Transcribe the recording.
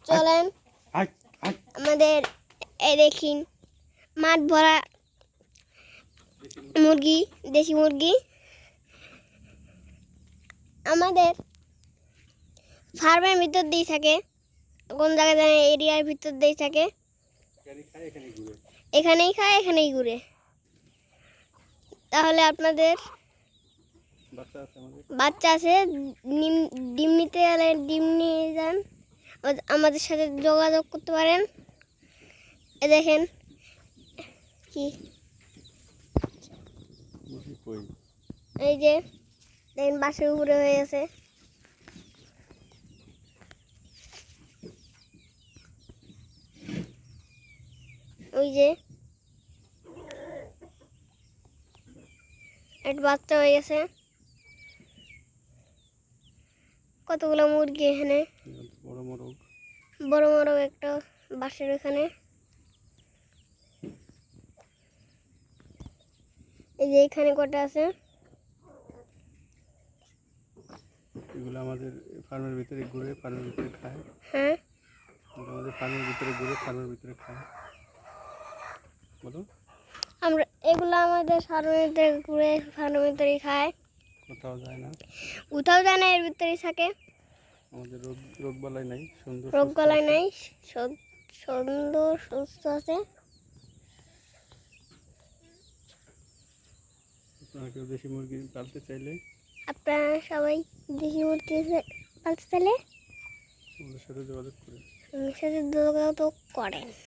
চলেন আমাদের এই দেখিন মাঠ ভরা মুরগি, দেশি মুরগি। আমাদের ফার্মের ভিতর দিয়ে থাকে, কোন জায়গায় এরিয়ার ভিতর দিয়ে থাকে, এখানেই খায় এখানেই ঘুরে। তাহলে আপনাদের বাচ্চা আছে, ডিম নিতে গেলে ডিম নিয়ে যান, আমাদের সাথে যোগাযোগ করতে পারেন। এ দেখেন কি, এই যে দেখেন বাসের উপরে হয়ে গেছে। ওই যে একটা বাচ্চা হয়ে গেছে। কতগুলো মুরগি এখানে, বড় বড় একটা বাসের এখানে। এই যে এখানে কটা আছে। এগুলো আমাদের ফার্মের ভিতরে ঘুরে ফার্মের ভিতরে খায়। হ্যাঁ, আমাদের ফার্মের ভিতরে ঘুরে ফার্মের ভিতরে খায়। বলো, আমরা এগুলো আমাদের ফার্মের ভিতরে ঘুরে ফার্মের ভিতরেই খায়, কোথাও যায় না, কোথাও যায় না, এর ভিতরেই থাকে। আমাদের রোগ বালাই নাই, সুন্দর রোগ গলায় নাই, সুন্দর সুস্থ আছে। আপনারা কেউ দেশি মুরগি পালতে চাইলে, আপনারা সবাই দেশি মুরগি পালতে চাইলে আমাদের সাথে যোগাযোগ করুন। সাথে যোগাযোগ করেন।